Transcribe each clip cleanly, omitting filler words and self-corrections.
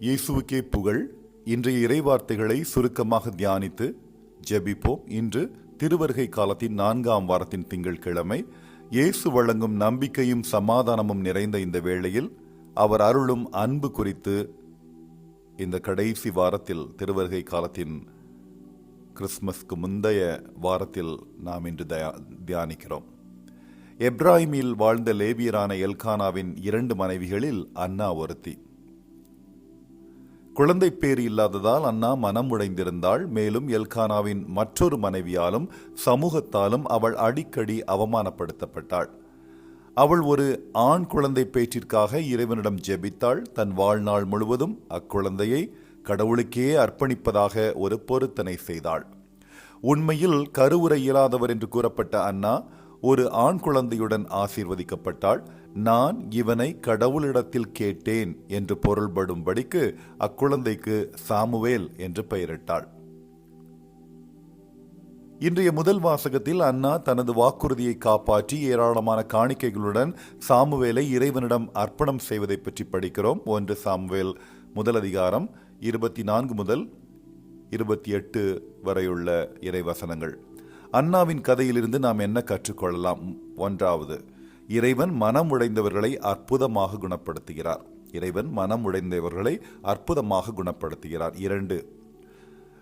இயேசுவுக்கே புகழ். இன்றைய இறைவார்த்தைகளை சுருக்கமாக தியானித்து ஜெபிப்போம். இன்று திருவருகை காலத்தின் 4ஆம் வாரத்தின் திங்கட்கிழமை. இயேசு வழங்கும் நம்பிக்கையும் சமாதானமும் நிறைந்த இந்த வேளையில் அவர் அருளும் அன்பு குறித்து இந்த கடைசி வாரத்தில், திருவருகை காலத்தின் கிறிஸ்துமஸ்க்கு முந்தைய வாரத்தில் நாம் இன்று தியானிக்கிறோம். எப்ராஹிமில் வாழ்ந்த லேவியரான எல்கானாவின் 2 மனைவிகளில் அன்னா ஒருத்தி. குழந்தை பேறு இல்லாததால் அன்னா மனம் உடைந்திருந்தாள். மேலும் எல்கானாவின் மற்றொரு மனைவியாலும் சமூகத்தாலும் அவள் அடிக்கடி அவமானப்படுத்தப்பட்டாள். அவள் ஒரு ஆண் குழந்தை பேற்றிற்காக இறைவனிடம் ஜெபித்தாள். தன் வாழ்நாள் முழுவதும் அக்குழந்தையை கடவுளுக்கே அர்ப்பணிப்பதாக ஒரு பொருத்தனை செய்தாள். உண்மையில் கருவுற இயலாதவர் என்று கூறப்பட்ட அன்னா ஒரு ஆண் குழந்தையுடன் ஆசீர்வதிக்கப்பட்டாள். நான் இவனை கடவுளிடத்தில் கேட்டேன் என்று பொருள்படும்படிக்கு அக்குழந்தைக்கு சாமுவேல் என்று பெயரிட்டாள். இன்றைய முதல் வாசகத்தில் அன்னா தனது வாக்குறுதியை காப்பாற்றி ஏராளமான காணிக்கைகளுடன் சாமுவேலை இறைவனிடம் அர்ப்பணம் செய்வதை பற்றி படிக்கிறோம். 1 சாமுவேல் முதல் அதிகாரம் 24 முதல் 28 வரையுள்ள இறைவசனங்கள். அன்னாவின் கதையிலிருந்து நாம் என்ன கற்றுக்கொள்ளலாம்? 1, இறைவன் மனம் உடைந்தவர்களை அற்புதமாக குணப்படுத்துகிறார். இறைவன் மனம் உடைந்தவர்களை அற்புதமாக குணப்படுத்துகிறார். 2,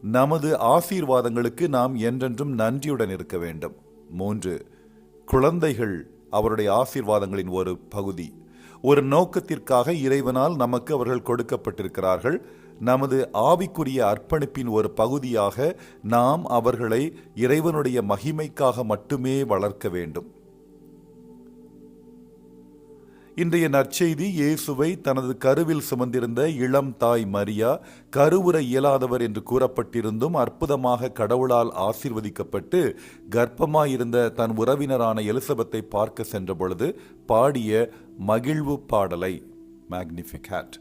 நமது ஆசீர்வாதங்களுக்கு நாம் என்றென்றும் நன்றியுடன் இருக்க வேண்டும். 3, குழந்தைகள் அவருடைய ஆசீர்வாதங்களின் ஒரு பகுதி. ஒரு நோக்கத்திற்காக இறைவனால் நமக்கு அவர்கள் கொடுக்கப்பட்டிருக்கிறார்கள். நமது ஆவிக்குரிய அர்ப்பணிப்பின் ஒரு பகுதியாக நாம் அவர்களை இறைவனுடைய மகிமைக்காக மட்டுமே வளர்க்க வேண்டும். இன்றைய நற்செய்தி இயேசுவை தனது கருவில் சுமந்திருந்த இளம் தாய் மரியா கருவுற இயலாதவர் என்று கூறப்பட்டிருந்தும் அற்புதமாக கடவுளால் ஆசீர்வதிக்கப்பட்டு கர்ப்பமாயிருந்த தன் உறவினரான எலிசபெத்தை பார்க்க சென்ற பொழுது பாடிய மகிழ்வு பாடலை மேக்னிஃபிகேட்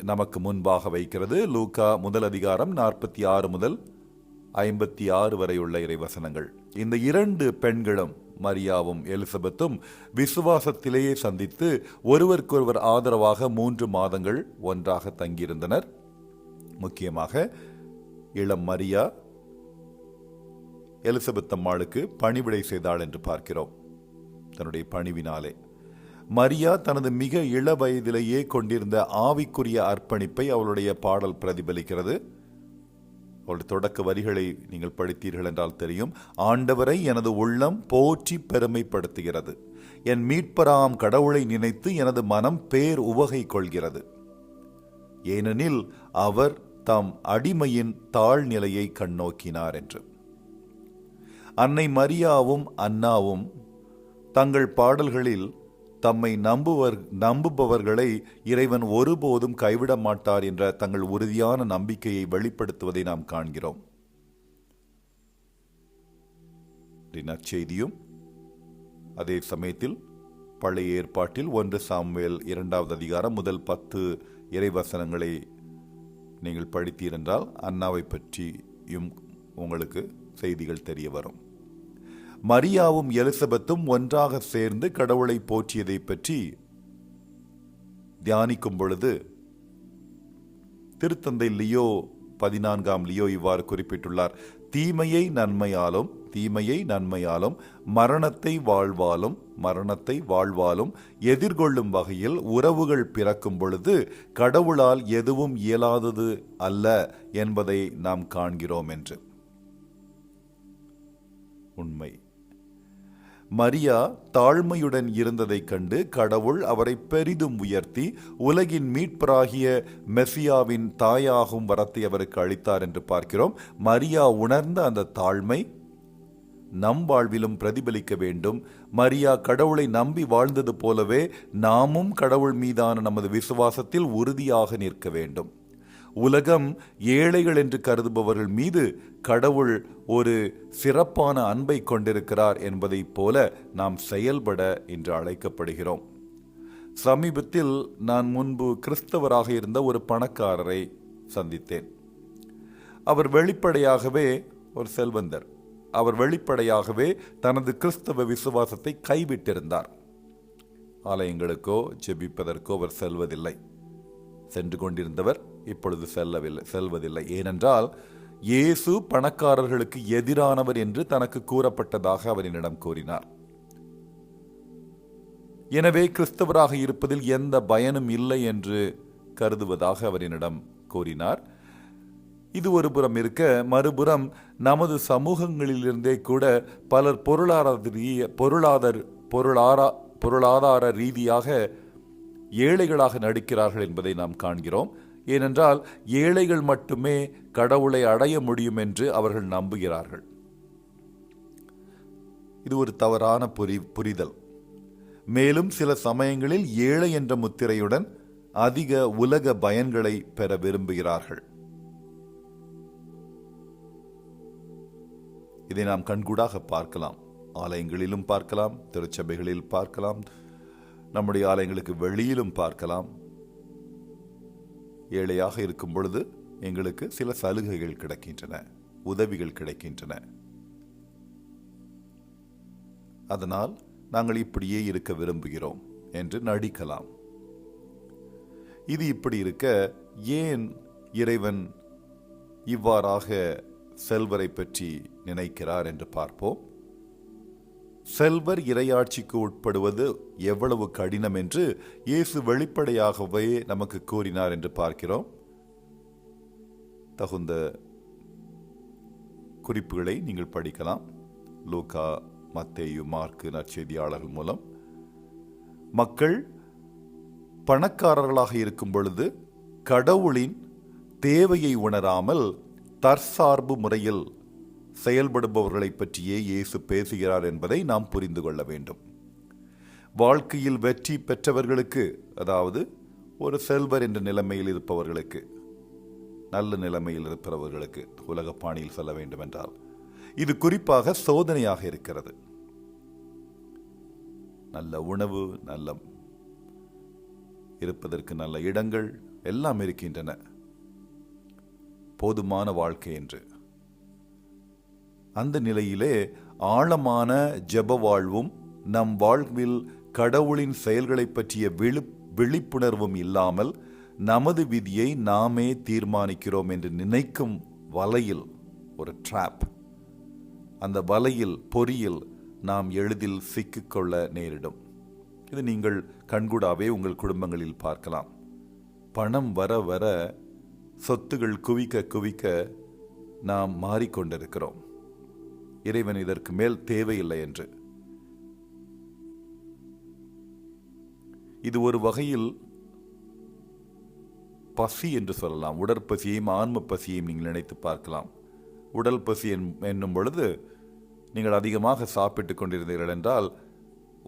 நமக்கு முன்பாக வைக்கிறது. லூக்கா முதல் அதிகாரம் 46 முதல் 56 வரையுள்ள இறைவசனங்கள். இந்த 2 பெண்களும், மரியாவும் எலிசபெத்தும், விசுவாசத்திலேயே சந்தித்து ஒருவருக்கொருவர் ஆதரவாக 3 மாதங்கள் ஒன்றாக தங்கியிருந்தனர். முக்கியமாக இளம் மரியா எலிசபெத் அம்மாளுக்கு பணிவிடை செய்தாள் என்று பார்க்கிறோம். தன்னுடைய பணிவினாலே மரியா தனது மிக இள வயதிலேயே கொண்டிருந்த ஆவிக்குரிய அர்ப்பணிப்பை அவளுடைய பாடல் பிரதிபலிக்கிறது. அவளுடைய தொடக்க வரிகளை நீங்கள் படித்தீர்கள் என்றால் தெரியும். ஆண்டவரை எனது உள்ளம் போற்றி பெருமைப்படுத்துகிறது. என் மீட்பராம் கடவுளை நினைத்து எனது மனம் பேர் உவகை கொள்கிறது. ஏனெனில் அவர் தம் அடிமையின் தாழ்நிலையை கண்ணோக்கினார் என்று. அன்னை மரியாவும் அன்னாவும் தங்கள் பாடல்களில் தம்மை நம்புபவர்களை இறைவன் ஒருபோதும் கைவிட மாட்டார் என்ற தங்கள் உறுதியான நம்பிக்கையை வெளிப்படுத்துவதை நாம் காண்கிறோம். நற்செய்தியும் அதே சமயத்தில் பழைய ஏற்பாட்டில் 1 சாமுவேல் 2ஆவது அதிகாரம் முதல் 10 இறைவசனங்களை நீங்கள் படித்தீரென்றால் அன்னாவை பற்றியும் உங்களுக்கு செய்திகள் தெரிய வரும். மரியாவும் எலிசபெத்தும் ஒன்றாக சேர்ந்து கடவுளை போற்றியதை பற்றி தியானிக்கும் பொழுது திருத்தந்தை லியோ 14ஆம் லியோ இவ்வாறு குறிப்பிட்டுள்ளார். தீமையை நன்மையாலும் மரணத்தை வாழ்வாலும் எதிர்கொள்ளும் வகையில் உறவுகள் பிறக்கும் பொழுது கடவுளால் எதுவும் இயலாதது அல்ல என்பதை நாம் காண்கிறோம் என்று. உண்மை. மரியா தாழ்மையுடன் இருந்ததைக் கண்டு கடவுள் அவரை பெரிதும் உயர்த்தி உலகின் மீட்பராகிய மெசியாவின் தாயாகும் வரத்தை அவருக்கு அளித்தார் என்று பார்க்கிறோம். மரியா உணர்ந்த அந்த தாழ்மை நம் வாழ்விலும் பிரதிபலிக்க வேண்டும். மரியா கடவுளை நம்பி வாழ்ந்தது போலவே நாமும் கடவுள் மீதான நமது விசுவாசத்தில் உறுதியாக நிற்க வேண்டும். உலகம் ஏழைகள் என்று கருதுபவர்கள் மீது கடவுள் ஒரு சிறப்பான அன்பை கொண்டிருக்கிறார் என்பதைப் போல நாம் செயல்பட இன்று அழைக்கப்படுகிறோம். சமீபத்தில் நான் முன்பு கிறிஸ்தவராக இருந்த ஒரு பணக்காரரை சந்தித்தேன். அவர் வெளிப்படையாகவே ஒரு செல்வந்தர். அவர் வெளிப்படையாகவே தனது கிறிஸ்தவ விசுவாசத்தை கைவிட்டிருந்தார். ஆலயங்களுக்கோ ஜெபிப்பதற்கோ அவர் செல்வதில்லை. சென்று கொண்டிருந்தவர் இப்பொழுது செல்வதில்லை. ஏனென்றால் இயேசு பணக்காரர்களுக்கு எதிரானவர் என்று தனக்கு கூறப்பட்டதாக அவர் என்னிடம் கூறினார். எனவே கிறிஸ்தவராக இருப்பதில் எந்த பயனும் இல்லை என்று கருதுவதாக அவர் என்னிடம் கூறினார். இது ஒரு புறம் இருக்க, மறுபுறம் நமது சமூகங்களிலிருந்தே கூட பலர் பொருளாதார ரீதியாக ஏழைகளாக நடிக்கிறார்கள் என்பதை நாம் காண்கிறோம். ஏனென்றால் ஏழைகள் மட்டுமே கடவுளை அடைய முடியும் என்று அவர்கள் நம்புகிறார்கள். இது ஒரு தவறான புரிதல். மேலும் சில சமயங்களில் ஏழை என்ற முத்திரையுடன் அதிக உலக பயன்களை பெற விரும்புகிறார்கள். இதை நாம் கண்கூடாக பார்க்கலாம். ஆலயங்களிலும் பார்க்கலாம், திருச்சபைகளில் பார்க்கலாம், நம்முடைய ஆலயங்களுக்கு வெளியிலும் பார்க்கலாம். ஏழையாக இருக்கும் பொழுது எங்களுக்கு சில சலுகைகள் கிடைக்கின்றன, உதவிகள் கிடைக்கின்றன. அதனால் நாங்கள் இப்படியே இருக்க விரும்புகிறோம் என்று நடிக்கலாம். இது இப்படி இருக்க, ஏன் இறைவன் இவ்வாறாக செல்வரை பற்றி நினைக்கிறார் என்று பார்ப்போம். செல்வர் இறையாட்சிக்கு உட்படுவது எவ்வளவு கடினம் என்று இயேசு வெளிப்படையாகவே நமக்கு கூறினார் என்று பார்க்கிறோம். தகுந்த குறிப்புகளை நீங்கள் படிக்கலாம். லூக்கா, மத்தேயு, மார்க்கு நற்செய்தியாளர்கள் மூலம். மக்கள் பணக்காரர்களாக இருக்கும் பொழுது கடவுளின் தேவையை உணராமல் தற்சார்பு முறையில் செயல்படுபவர்களை பற்றியே இயேசு பேசுகிறார் என்பதை நாம் புரிந்து கொள்ள வேண்டும். வாழ்க்கையில் வெற்றி பெற்றவர்களுக்கு, அதாவது ஒரு செல்வர் என்ற நிலைமையில் இருப்பவர்களுக்கு, நல்ல நிலைமையில் இருப்பவர்களுக்கு, உலக பாணியில் சொல்ல வேண்டும் என்றால், இது குறிப்பாக சோதனையாக இருக்கிறது. நல்ல உணவு, நல்ல இருப்பதற்கு நல்ல இடங்கள் எல்லாம் இருக்கின்றன, போதுமான வாழ்க்கை என்று. அந்த நிலையிலே ஆழமான ஜெப வாழ்வும் நம் வாழ்வில் கடவுளின் செயல்களை பற்றிய விழிப்புணர்வும் இல்லாமல் நமது விதியை நாமே தீர்மானிக்கிறோம் என்று நினைக்கும் வலையில், ஒரு ட்ராப், அந்த வலையில், பொறியில் நாம் எளிதில் சிக்கிக்கொள்ள நேரிடும். இது நீங்கள் கண்கூடாவே உங்கள் குடும்பங்களில் பார்க்கலாம். பணம் வர வர, சொத்துகள் குவிக்க குவிக்க நாம் மாறிக்கொண்டிருக்கிறோம். இறைவன் இதற்கு மேல் தேவையில்லை என்று. இது ஒரு வகையில் பசி என்று சொல்லலாம். உடற்பசியையும் ஆன்ம பசியையும் நீங்கள் நினைத்து பார்க்கலாம். உடல் பசி என்னும் பொழுது நீங்கள் அதிகமாக சாப்பிட்டு கொண்டிருந்தீர்கள் என்றால்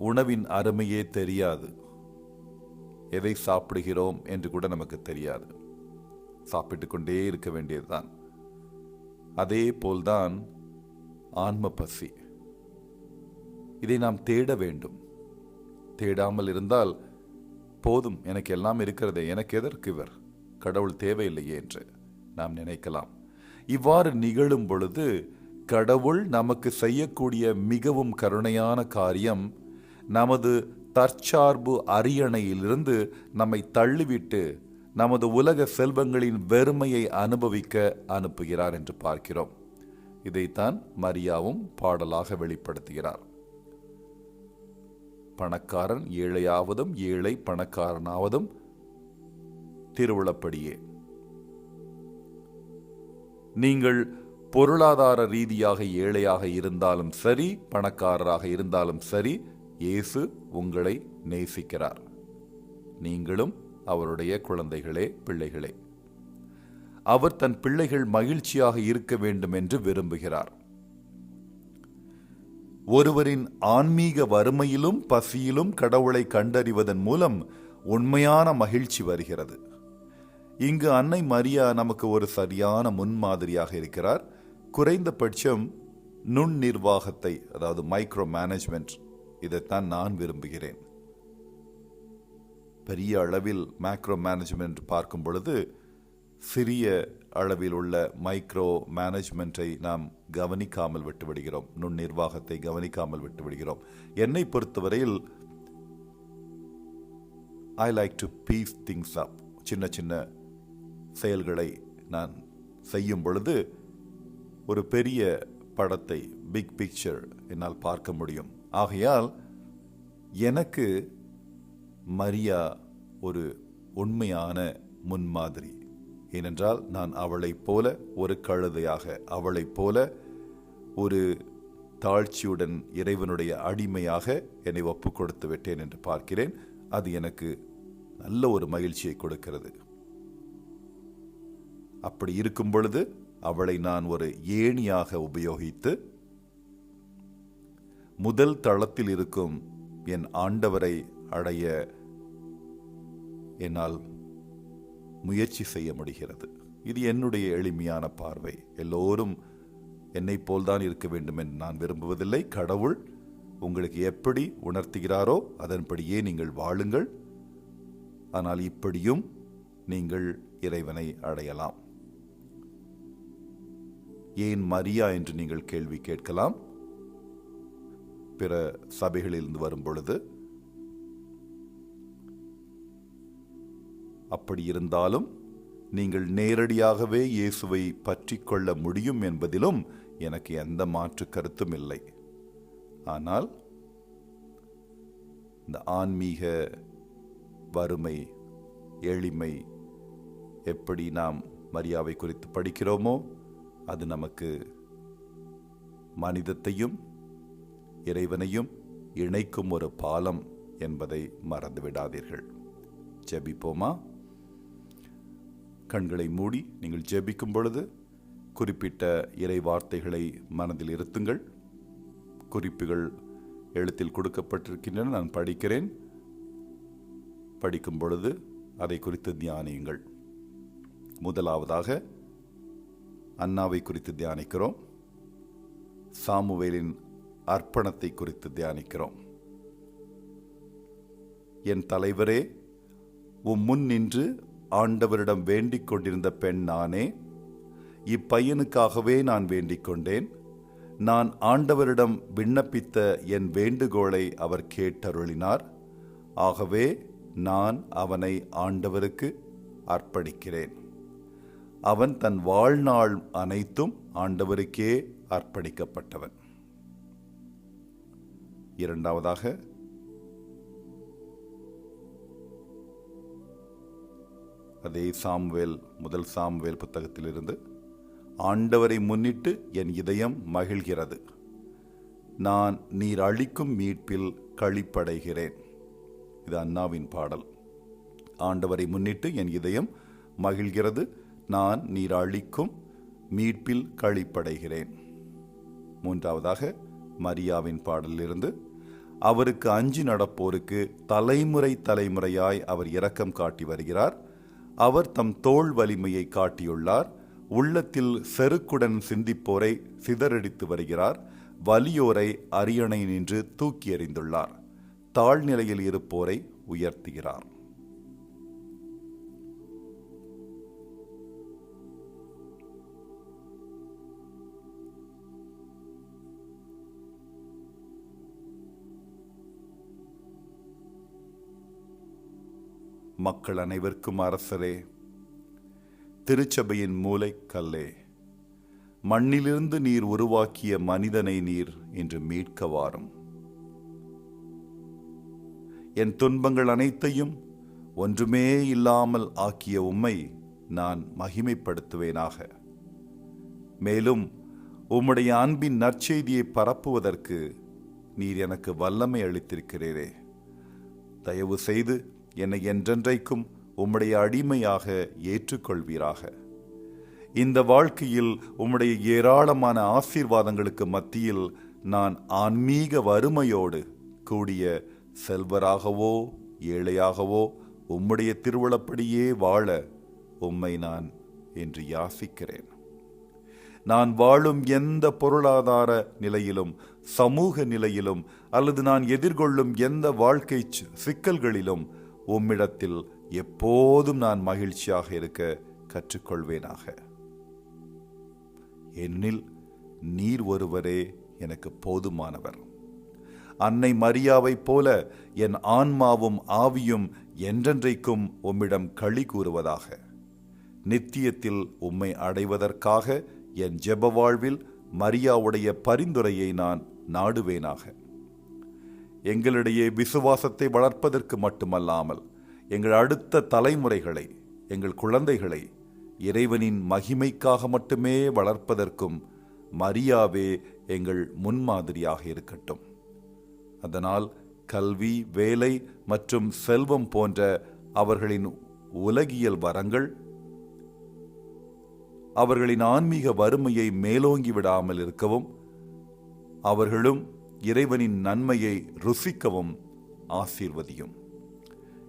உணவின் அருமையே தெரியாது. எதை சாப்பிடுகிறோம் என்று கூட நமக்கு தெரியாது. சாப்பிட்டு கொண்டே இருக்க வேண்டியதுதான். அதே போல்தான் ஆன்ம பசி. இதை நாம் தேட வேண்டும். தேடாமல் இருந்தால், போதும், எனக்கு எல்லாம் இருக்கிறதே, எனக்கு எதற்கு இவர், கடவுள் தேவையில்லையே என்று நாம் நினைக்கலாம். இவ்வாறு நிகழும் பொழுது கடவுள் நமக்கு செய்யக்கூடிய மிகவும் கருணையான காரியம், நமது தற்சார்பு அரியணையிலிருந்து நம்மை தள்ளிவிட்டு நமது உலக செல்வங்களின் வெறுமையை அனுபவிக்க அனுப்புகிறார் என்று பார்க்கிறோம். இதைத்தான் மரியாவும் பாடலாக வெளிப்படுத்துகிறார். பணக்காரன் ஏழையாவதும், ஏழை பணக்காரனாவதும் திருவுளப்படியே. நீங்கள் பொருளாதார ரீதியாக ஏழையாக இருந்தாலும் சரி, பணக்காரராக இருந்தாலும் சரி, இயேசு உங்களை நேசிக்கிறார். நீங்களும் அவருடைய குழந்தைகளே, பிள்ளைகளே. அவர் தன் பிள்ளைகள் மகிழ்ச்சியாக இருக்க வேண்டும் என்று விரும்புகிறார். ஒருவரின் ஆன்மீக வறுமையிலும் பசியிலும் கடவுளை கண்டறிவதன் மூலம் உண்மையான மகிழ்ச்சி வருகிறது. இங்கு அன்னை மரியா நமக்கு ஒரு சரியான முன்மாதிரியாக இருக்கிறார். குறைந்தபட்சம் நுண் நிர்வாகத்தை, அதாவது மைக்ரோ மேனேஜ்மெண்ட், இதைத்தான் நான் விரும்புகிறேன். பெரிய அளவில் மேக்ரோ மேனேஜ்மெண்ட் பார்க்கும் பொழுது சிறிய அளவில் உள்ள மைக்ரோ மேனேஜ்மெண்ட்டை நாம் கவனிக்காமல் விட்டுவிடுகிறோம். நுண் நிர்வாகத்தை கவனிக்காமல் விட்டுவிடுகிறோம். என்னை பொறுத்தவரையில் I like to piece things up, சின்ன சின்ன செயல்களை நான் செய்யும் பொழுது ஒரு பெரிய படத்தை, பிக் பிக்சர் என்னால் பார்க்க முடியும். ஆகையால் எனக்கு மரியா ஒரு உண்மையான முன்மாதிரி. ஏனென்றால் நான் அவளைப் போல ஒரு கழுதையாக, அவளைப் போல ஒரு தாழ்ச்சியுடன் இறைவனுடைய அடிமையாக என்னை ஒப்பு கொடுத்து விட்டேன் என்று பார்க்கிறேன். அது எனக்கு நல்ல ஒரு மகிழ்ச்சியை கொடுக்கிறது. அப்படி இருக்கும் பொழுது அவளை நான் ஒரு ஏணியாக உபயோகித்து முதல் தளத்தில் இருக்கும் என் ஆண்டவரை அடைய என்னால் முயற்சி செய்ய முடிகிறது. இது என்னுடைய எளிமையான பார்வை. எல்லோரும் என்னை போல்தான் இருக்க வேண்டும் என்று நான் விரும்புவதில்லை. கடவுள் உங்களுக்கு எப்படி உணர்த்துகிறாரோ அதன்படியே நீங்கள் வாழுங்கள். ஆனால் இப்படியும் நீங்கள் இறைவனை அடையலாம். ஏன் மரியா என்று நீங்கள் கேள்வி கேட்கலாம். பிற சபைகளிலிருந்து வரும் பொழுது அப்படி இருந்தாலும் நீங்கள் நேரடியாகவே இயேசுவை பற்றி கொள்ள முடியும் என்பதிலும் எனக்கு எந்த மாற்று கருத்தும் இல்லை. ஆனால் இந்த ஆன்மீக வறுமை, எளிமை, எப்படி நாம் மரியாவை குறித்து படிக்கிறோமோ அது நமக்கு மனிதத்தையும் இறைவனையும் இணைக்கும் ஒரு பாலம் என்பதை மறந்துவிடாதீர்கள். ஜெபிப்போமா? கண்களை மூடி நீங்கள் ஜெபிக்கும் பொழுது குறிப்பிட்ட இறை வார்த்தைகளை மனதில் இருத்துங்கள். குறிப்புகள் எழுத்தில் கொடுக்கப்பட்டிருக்கின்றன, நான் படிக்கிறேன். படிக்கும் பொழுது அதை குறித்து தியானியுங்கள். முதலாவதாக அன்னாவை குறித்து தியானிக்கிறோம். சாமுவேலின் அர்ப்பணத்தை குறித்து தியானிக்கிறோம். என் தலைவரே, முன் நின்று ஆண்டவரிடம் வேண்டிக் கொண்டிருந்த பெண் நானே. இப்பையனுக்காகவே நான் வேண்டிக் கொண்டேன். நான் ஆண்டவரிடம் விண்ணப்பித்த என் வேண்டுகோளை அவர் கேட்டருளினார். ஆகவே நான் அவனை ஆண்டவருக்கு அர்ப்பணிக்கிறேன். அவன் தன் வாழ்நாள் அனைத்தும் ஆண்டவருக்கே அர்ப்பணிக்கப்பட்டவன். இரண்டாவதாக அதே முதல் சாமுவேல் புத்தகத்திலிருந்து, ஆண்டவரை முன்னிட்டு என் இதயம் மகிழ்கிறது. நான் நீர் அளிக்கும் மீட்பில் களிப்படைகிறேன். இது அன்னாவின் பாடல். ஆண்டவரை முன்னிட்டு என் இதயம் மகிழ்கிறது, நான் நீர் அளிக்கும் மீட்பில் களிப்படைகிறேன். மூன்றாவதாக மரியாவின் பாடலிலிருந்து, அவருக்கு அஞ்சி நடப்போருக்கு தலைமுறை தலைமுறையாய் அவர் இரக்கம் காட்டி வருகிறார். அவர் தம் தோள் வலிமையை காட்டியுள்ளார். உள்ளத்தில் செருக்குடன் சிந்திப்போரை சிதறடித்து வருகிறார். வலியோரை அரியணை நின்று தூக்கி எறிந்துள்ளார். தாழ்நிலையில் இருப்போரை உயர்த்துகிறார். மக்கள் அனைவருக்கும் அரசரே, திருச்சபையின் மூலைக்கல்லே, மண்ணிலிருந்து நீர் உருவாக்கிய மனிதனை நீர் இன்று மீட்க வாரும். என் துன்பங்கள் அனைத்தையும் ஒன்றுமே இல்லாமல் ஆக்கிய உம்மை நான் மகிமைப்படுத்துவேனாக. மேலும் உம்முடைய அன்பின் நற்செய்தியை பரப்புவதற்கு நீர் எனக்கு வல்லமை அளித்திருக்கிறீரே. தயவு செய்து என்னை என்றென்றைக்கும் உம்முடைய அடிமையாக ஏற்றுக்கொள்வீராக. இந்த வாழ்க்கையில் உம்முடைய ஏராளமான ஆசீர்வாதங்களுக்கு மத்தியில் நான் ஆன்மீக வறுமையோடு கூடிய செல்வராகவோ ஏழையாகவோ உம்முடைய திருவுளப்படியே வாழ உம்மை நான் என்று யாசிக்கிறேன். நான் வாழும் எந்த பொருளாதார நிலையிலும், சமூக நிலையிலும், அல்லது நான் எதிர்கொள்ளும் எந்த வாழ்க்கை சிக்கல்களிலும் உம்மிடத்தில் எப்போதும் நான் மகிழ்ச்சியாக இருக்க கற்றுக்கொள்வேனாக. ஏனெனில் நீர் ஒருவரே எனக்கு போதுமானவர். அன்னை மரியாவைப் போல என் ஆன்மாவும் ஆவியும் என்றென்றைக்கும் உம்மிடம் களி கூறுவதாக. நித்தியத்தில் உம்மை அடைவதற்காக என் ஜெப வாழ்வில் மரியாவுடைய பரிந்துரையை நான் நாடுவேனாக. எங்களிடையே விசுவாசத்தை வளர்ப்பதற்கு மட்டுமல்லாமல் எங்கள் அடுத்த தலைமுறைகளை, எங்கள் குழந்தைகளை இறைவனின் மகிமைக்காக மட்டுமே வளர்ப்பதற்கும் மரியாவே எங்கள் முன்மாதிரியாக இருக்கட்டும். அதனால் கல்வி, வேலை மற்றும் செல்வம் போன்ற அவர்களின் உலகியல் வரங்கள் அவர்களின் ஆன்மீக வறுமையை மேலோங்கி விடாமல் இருக்கவும், அவர்களும் இறைவனின் நன்மையை ருசிக்கவும் ஆசீர்வதியும்.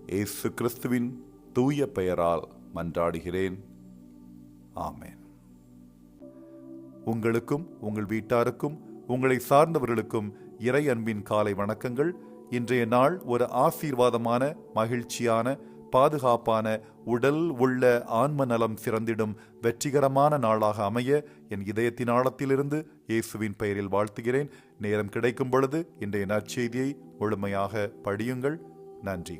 இயேசு கிறிஸ்துவின் தூய பெயரால் மன்றாடுகிறேன். ஆமென். உங்களுக்கும் உங்கள் வீட்டாருக்கும் உங்களை சார்ந்தவர்களுக்கும் இறை அன்பின் காலை வணக்கங்கள். இன்றைய நாள் ஒரு ஆசீர்வாதமான, மகிழ்ச்சியான, பாதுகாப்பான, உடல் உள்ள ஆன்ம நலம் சிறந்திடும் வெற்றிகரமான நாளாக அமைய என் இதயத்தின் ஆழத்திலிருந்து இயேசுவின் பெயரில் வாழ்த்துகிறேன். நேரம் கிடைக்கும் பொழுது இன்றைய நற்செய்தியை முழுமையாக படியுங்கள். நன்றி.